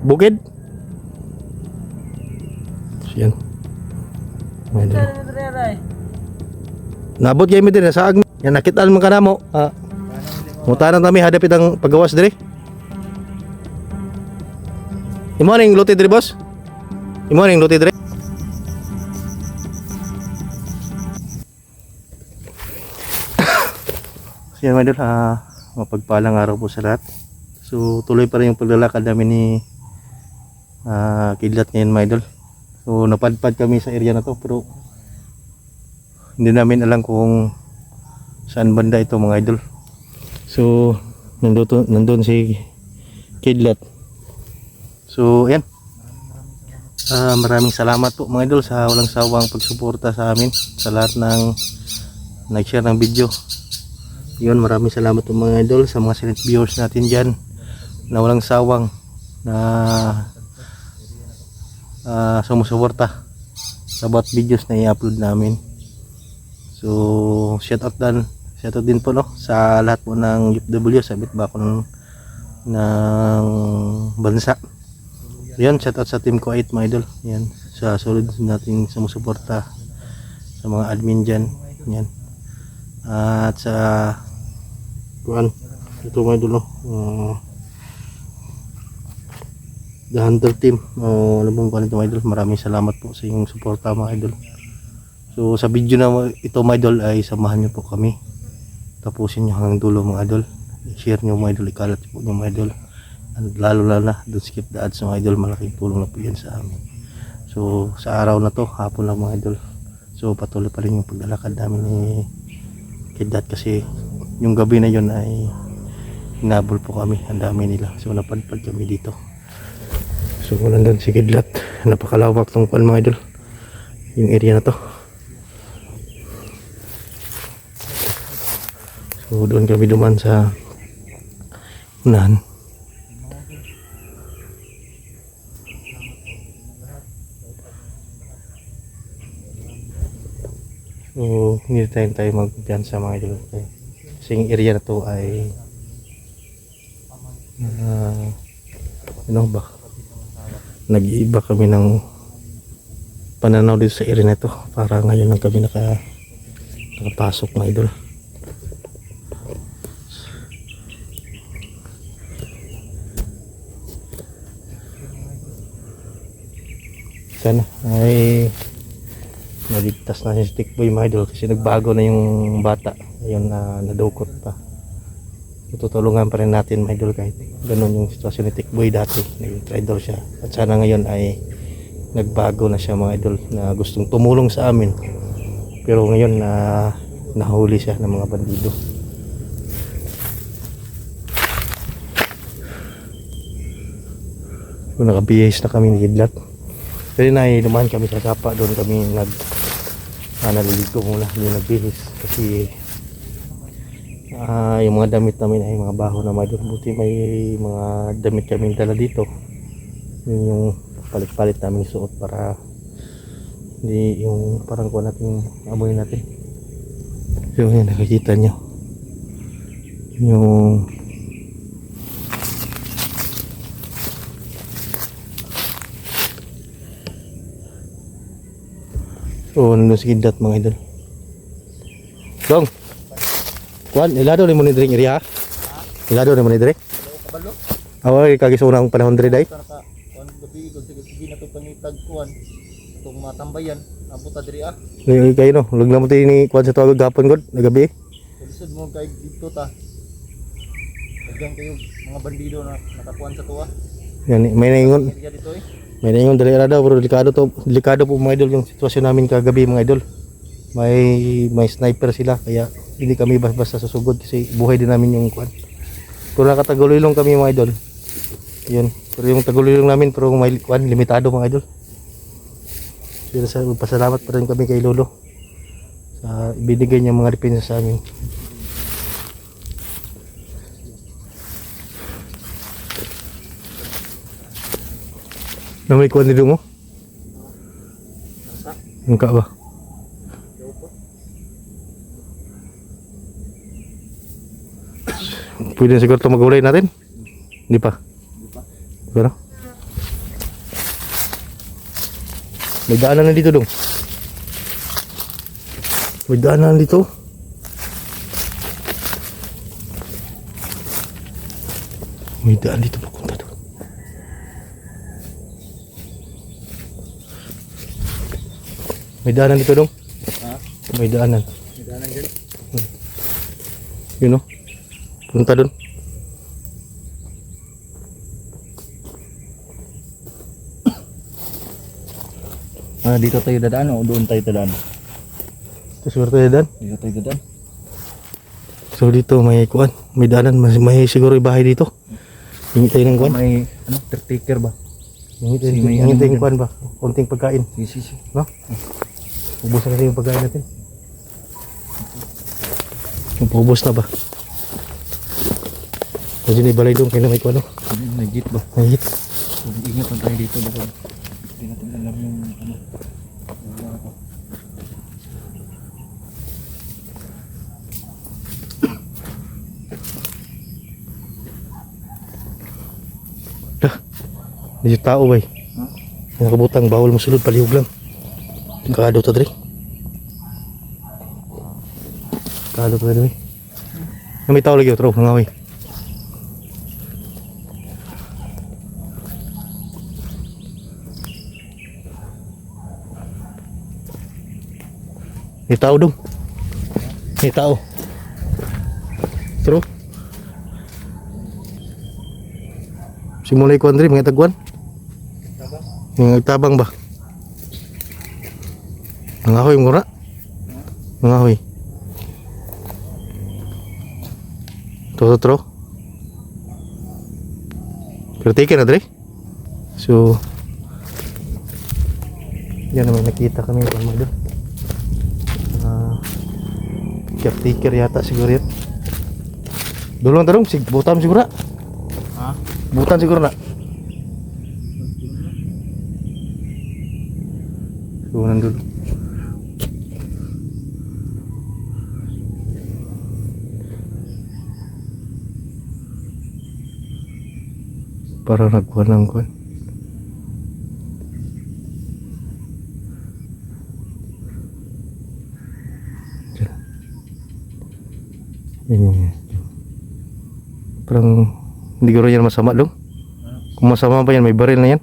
bukid. So, yan. Idol. Nabot kayo mi din sa agmi. Yan nakitaan man kanamo. Mutanan kami hadapit ang paggawas dire. Imo ning luti dire boss? Imo ning luti dire? So yan mga idol, mapagpalang araw po sa lahat. So tuloy pa rin yung paglalakad namin ni Kidlat ngayon mga idol. So napadpad kami sa area na to pero hindi namin alam kung saan banda ito mga idol. So nandun si Kidlat. So ayan, maraming salamat po mga idol sa walang sawang pagsuporta sa amin, sa lahat ng nag-share ng video. Yun, maraming salamat po mga idol sa mga silent viewers natin dyan na walang sawang na sumusuporta sa bawat videos na i-upload namin. So shout out din po no sa lahat po ng UFW sa bitbakon ng bansa. Yan, shout out sa team ko 8 mga idol. Yan, sa solid nating sumusuporta sa mga admin dyan. Yan. At sa ito mga idol no, The Hunter team, ano bang kuan ito mga idol, maraming salamat po sa inyong suporta mga idol. So sa video na ito mga idol ay samahan nyo po kami, tapusin nyo hanggang dulo mga idol, share nyo mga idol, ikalat po nyo mga idol, lalo na don't skip the ads mga idol, malaking tulong na po yan sa amin. So sa araw na to, hapon lang mga idol, so patuloy pa rin yung paglalakad namin ni Kidlat kasi yung gabi na yun ay hinabol po kami, ang dami nila, so napadpad kami dito. So nandun si Kidlat, napakalawak tong pan mga idol, yung area na to. So doon kami duman sa unahan. So hindi tayo magpiyansa mga idol kasi yung area na to ay ano ba, nag-iiba kami ng pananaw dito sa area na to, para ngayon lang kami nakapasok mga idol. Sana ay naligtas na si Tikboy mga idol kasi nagbago na yung bata, ayun nadukot pa. Tutulungan pa rin natin mga idol kahit ganun yung sitwasyon ni Tikboy dati, nag-traitor siya, at sana ngayon ay nagbago na siya mga idol, na gustong tumulong sa amin pero ngayon nahuli siya ng mga bandido. So, nakabihis na kami ni Kidlat pero dumaan kami sa sapa, doon kami naliligo muna, hindi nagbihis kasi yung mga damit namin ay mga baho na mga idol. Buti may mga damit kami dala dito, yun yung palit-palit namin suot para hindi yung parang kuha natin amoy natin. So yun, nakikita nyo yung nandun si Kidlat mga idol. Dong kuan, ilado ni mo ni dring area. Ilado ni mo ni dring. Kabalo. Away kagisuna ang panahon diri day. Kuan gabi ko sige na to pangitag kuan. Itong matambayan, abuta diri ah. Kayo no, lug na mo ti ni kuan sa tuwag gapon gud, gabi. Lisod mo kay dito ta. Daghang kayo mga bandido na nakakuan sa tuwa. Yan, may naingon. Area dito eh. May naingon dali ra daw, pero delikado po mga idol yung sitwasyon namin kagabi mga idol. May sniper sila kaya hindi kami basta susugod kasi buhay din namin yung kuan. Pero nakatagulilong kami mga idol. Yun. Pero yung tagulilong namin pero may kuan limitado mga idol. Pero pasalamat pa rin kami kay Lolo sa ibinigay niya mga depensa sa amin. Na may kuan dito mo? Engka ba? Pwede siguro ito mag-ulay natin? Hindi pa? Pero? May daanan na dito dong. May daanan dito. May daan dito papunta doon. May daanan dito dong. Ha? May daanan. May daanan dyan. Yun o. Punta doon. Dito tayo dadaan o doon tayo dadaan? Ito siguro tayo daan. Dito tayo dadaan. So dito may kuan. May daanan. May siguro bahay dito. Hingi tayo ng kuan. May caretaker ba? Hingi tayo, Sige, may hingi ano tayo ng dyan. kuan ba? Konting pagkain. Sige. No? Ubus na kasi yung pagkain natin. Ubus na ba? O dyan ibalay doon. Kaya na may kuan o. May gate ba? May hit. Ingat lang tayo dito baka hindi natin alam yung ano. Wala pa. Hindi tao ba eh. Ha? Yung nakabutang bawal mo sulod. Palihog lang. Kaado to dre. Kaado to dre. May tao lagi o. Tro. Nangawi. May tao dong. May tao. True. Simulay ko Andre, mga tagwan. Mga tabang ba? Nangahoy mo na. Nangahoy. Totoo. Pero take na Andre. So yan naman nakita kami pa magdon. Caretaker yata siguro yan. Dulong tarong, butan siguro na. Ha? Butan siguro na. So, nandun. Parang nagkuhan ng kuhan. Parang hindi ko rin yan masama dong. Kung masama pa yan, may baril na yan.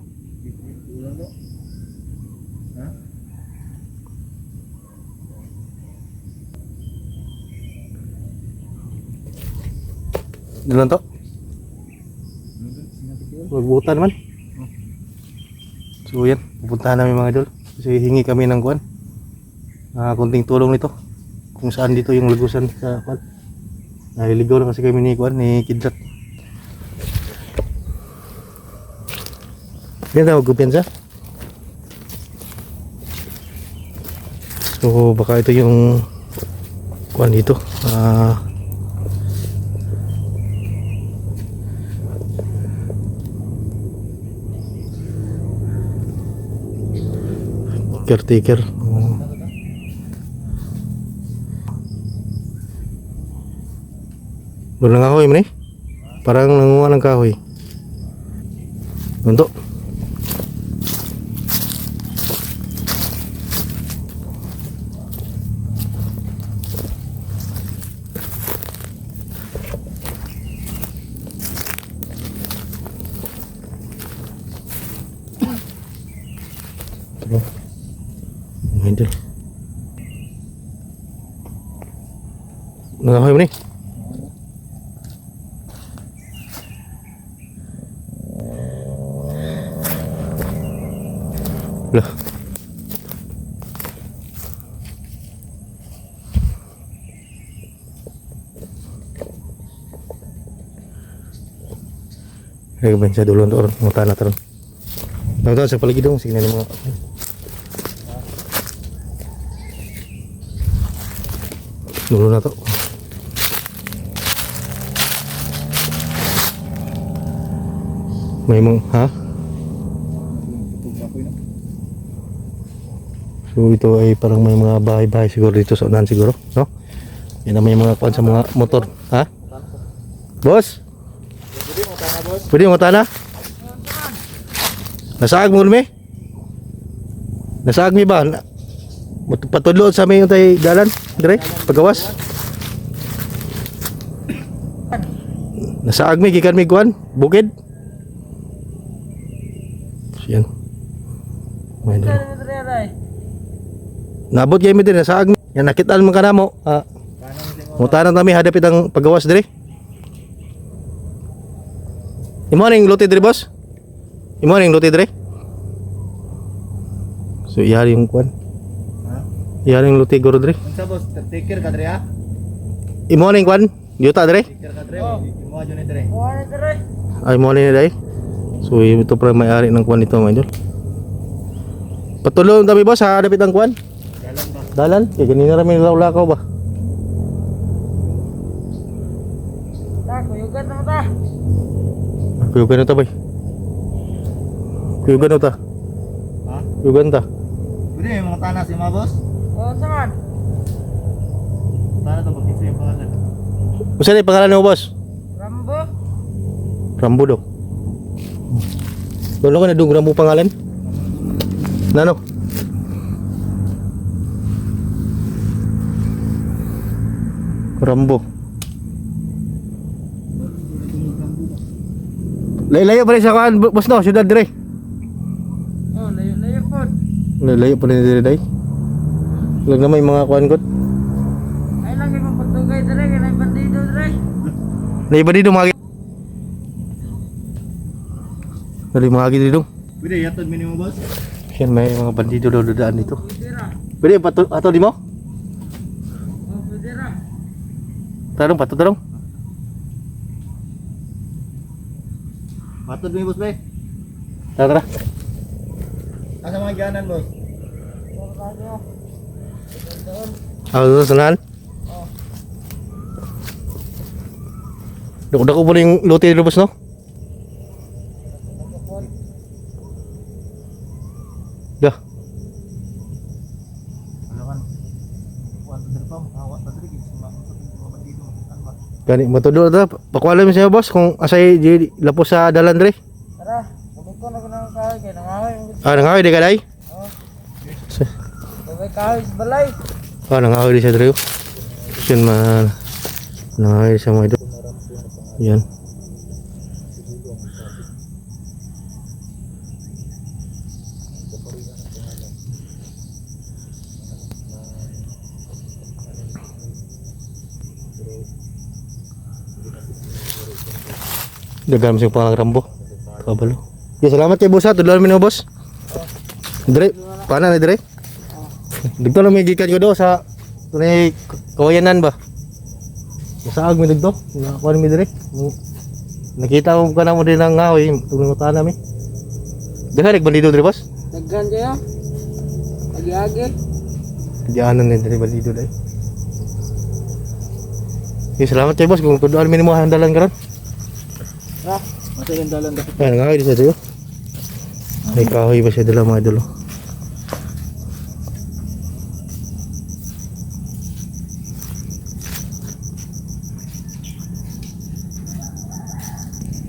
Dalan to? Magbutan naman. So yan, pupuntahan namin mga idol. Kasi hingi kami ng kuhan. Kunting tulong nito. Kung saan dito yung lagusan sa kuhan. Naliligaw na kasi kami ni kuhan, ni Kidlat. Yan na magkupiyansa. So baka ito yung kuhan dito. Caretaker. Walang kahoy man eh. Parang nanguha ng kahoy. Untuk. Tuh. Handle. Nangahoy man eh. Lah. Ay, bensa dulu untuk orang tanah terus. Tahu siapa lagi dong sini mga. Dulu na to. May mga ha? So ito ay parang may mga bahay-bahay siguro dito sa unahan siguro, no? Yan na may mga kuan sa mga motor, ha? Boss? Pwede mo tana? Nasaag mo me? Nasa agmi ba? Patudlo sa amin yung tayo dalan, dire, pagawas. Nasa agmi, gikan mi kuan, bukid. Yan. May dala. Nabot kayo mi din, nasa agmi. Yan, nakitaan mo ka na mo. Mutanan kami, hadapit ang pagawas dire. Imo ning lote dire, boss? Imo ning lote dire? So, iyari yung kuan. Iyari yung lote goro dire. Unsa boss, take care ka dre ha? Imo ning kuan, yuta dire? Take care ka dre. Imo adyo ni dre. Ay mo ni dai. So ito pa may-ari ng kuan nito, mga idol. Patulong kami boss ha, dapit ang kuan. Dalan ba? Dalan, kay ganina ra may lakaw ba? Kuyugan na ta bay. Kuyugan na ta. Ha? Kuyugan ta. Pwede yung mga tanas yung mga boss? Oo, saan? Tana to pag-isa yung pangalan. Usa ni pangalan mo boss? Rambo? Rambo do. Dulo ka na dung Rambo pangalan? Nano? Rambo. Layo-layo pa rin sa kuan, boss no, syudad dire. Oh, layo-layo po. Layo pa rin dire day. Lag na may mga kuan kot. Ay, lagi mong patugay dire, kaya bandido dire. Naiba dito mga Dali mga dito. Pwede yatod minimum boss? Yan may mga bandido daw dadaan dito. Pwede ra. Pwede ato di mo? Oh, pwede ra. Tarong pato tarong. Matod mo yung boss be? Tara. Asa mga ganan boss? Pero tayo. Doon. Ako sanahan. Oh. Dako-dako po yung lote dito boss no? Nagkapon. Dah. Ano kan? Kuwan to dre pa, makawa pa dre. Mga bandido. Ano ba? Gani matudo ta. Pakuala mo siya boss kung asay di lapos sa dalan dire. Tara, bumiko na ko ng kahoy, kaya nangahoy. Nangahoy di ka day? Oh. Sabay kahoy sa balay. Nangahoy di siya dire. Yan man. Nangahoy siya mga idol. Yan. Dagan mo siyang pangalang Rambo. Kabalo. Yeah, salamat kay boss ha. Tudlan mo boss. Dire, paano na dire? Dito lang may gikan ko do sa tunay kawayanan ba? Masaag mi dito. Kuan mi dire. Nakita mo ka na mo din ang ngahoy, tulong ta nami. Diha nagbandido dire boss. Daghan kayo. Agi-agi. Dianan ni dire bandido dai. Yeah, salamat kay boss kung tudlan mi mo handalan karon. Tara. Masa yung dalan dapat. Ay, nangahoy di siya dito. May kahoy ba siya dala mga idol?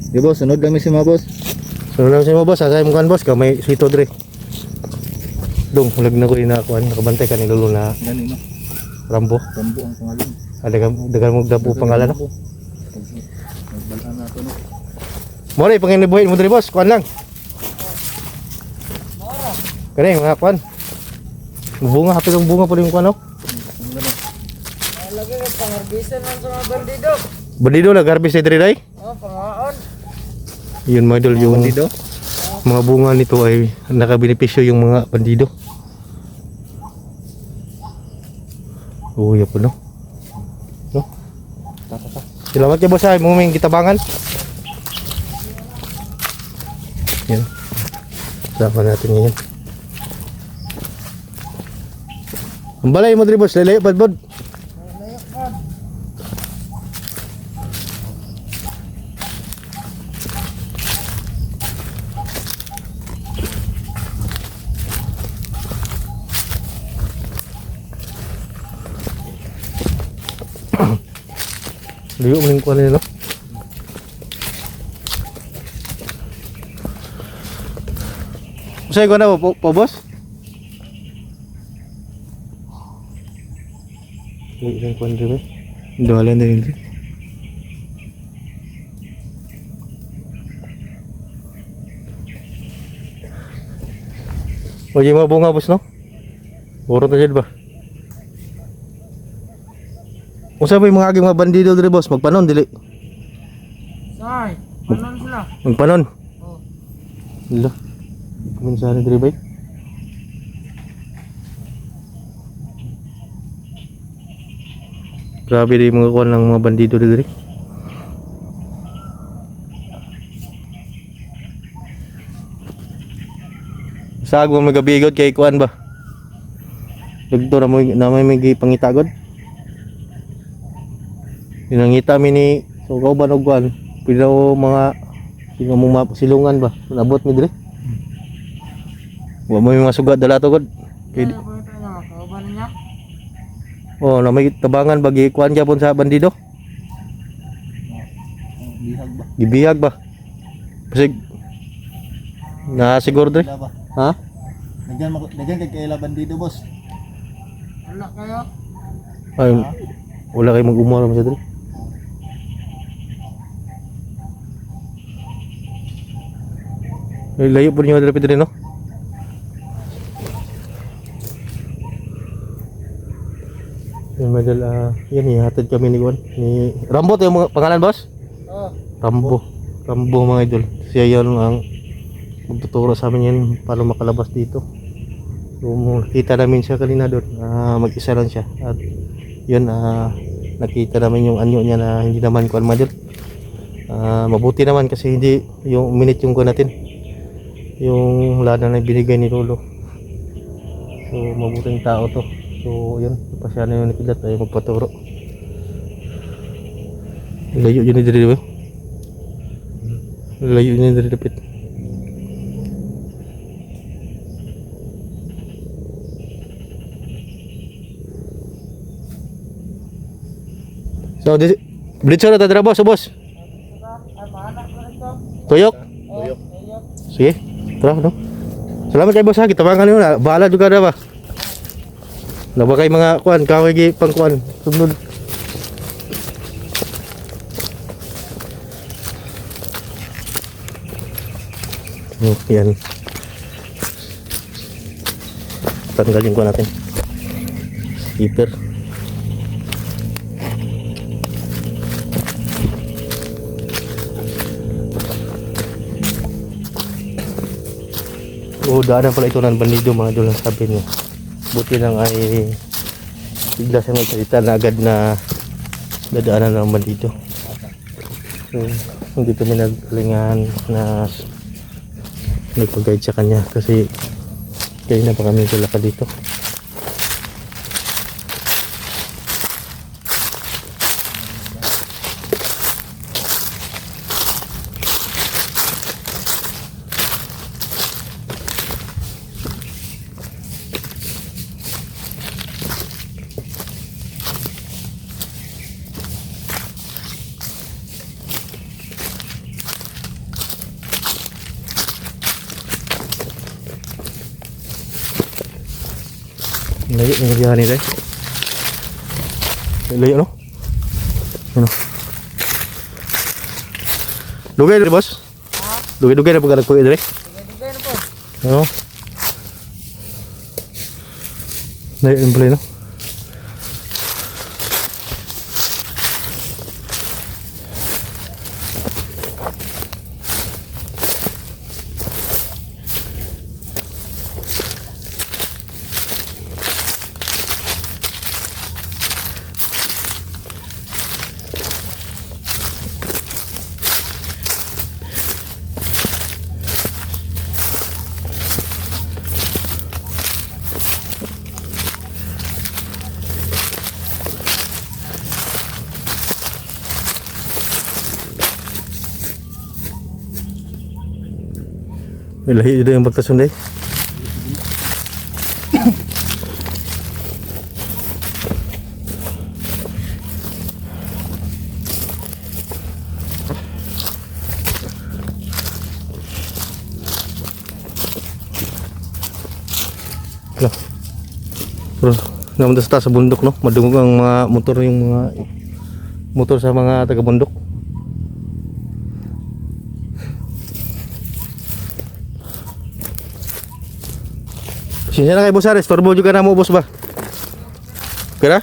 Di boss, sunod kami si mga boss. So lang sa mo boss, asay mo kan boss, kamay sito dire. Dong, hulag na ko inakuan, nakabantay ka ni Lolo na Yan no. Rambo. Rambo ang pangalan. Dagan mo dapo pangalan no. Nagbalaan na to no. Mo rin panginibuhin mo dire boss, kuan lang. Kani mga kuan. Bunga, hapit ang bunga pa rin yung kuan no. Ay, lagi ka pangarbisan lang sa mga bandido. Bandido na garbis dire dai. Oh, pangaon. Yun mga idol yung Bandido. mga bunga nito ay nakabenepisyo yung mga bandido. Oh, ya po no. No? Salamat kay boss ay muming kitabangan. Yan. Sama natin ngayon. Ang balay mo diri boss, lalayo padbod. Layo pa. Liyo mo yung kuha nila no? Usay ko na po boss? Isang kuan diri. Dalan din diri. Oye mga bunga boss no? Oro ta jud ba? Unsa ba yung mga aging mga bandido diri boss? Magpanon dili. Say, panon sila. Magpanon. Oh. Hala. Kumun sana diri bay. Grabe di mga kuan ng mga bandido diri. Sag mo magabigod kay kuan ba? Dugto na may pangitagod. Pinangita mi ni so kauban og kuan. Pila mga sino mo silungan ba? Nabot mi dire. Wa mo yung mga sugat dala to god. Kay Ano po ito na? Kauban niya? oh, na may tabangan bagi kuan gyapon sa bandido. Bihag ba? Gibiyag ba? Pasig na siguro dire. Wala ba? Ha? Nagyan kay kaila bandido boss. Wala kayo? Ay, wala kay mag-umara mo sa dire. Ay, layo po niyo dire no? Yan madal yan ihatid kami ni Juan ni Rambo to yung mga pangalan boss? Oh. Rambo mga idol. Siya yan ang magtuturo sa amin yan paano makalabas dito. So nakita namin siya kanina doon. Mag-isa lang siya at yun nakita namin yung anyo niya na hindi naman kuan madal. Mabuti naman kasi hindi yung minute yung kuan natin. Yung lana na binigay ni Lolo. So mabuting tao to. So yun, pa siya na yung nakilat ay magpaturo. Layo yun diri ba? Layo yun diri dapit. So blitzer na tadra boss, boss. Ay, maanak na ito. Tuyok. Oh, ayok. Sige, tara no. Salamat kay boss ha, kitabangan niyo na. Bahala juga na ba? Na ba kay mga kuan, kaway gi pang kuan, sunod. Yan. Tanggalin ko natin. Skipper. Oh, daanan pala ito ng bandido mga idol ang sabi niya. Buti lang ay bigla siya magsalita na agad na dadaanan ng bandido. So, hindi kami nagkalingan na nagpag-guide sa kanya kasi kaya na pa kami tulaka dito. Layo yung biyahan nila. Layo no? Ano? Dugay na boss? Ha? Dugay na pagkalag po dire? Dugay na po. Ano? Layo yung pala no? Lahi dito yung pagtasunday. Hala. Bro. Namunta sa taas sa bundok, no? Madungog ang mga motor, yung mga motor sa mga taga-bundok. Siya na kay boss Ares, turbo juga na mo boss ba? Kira?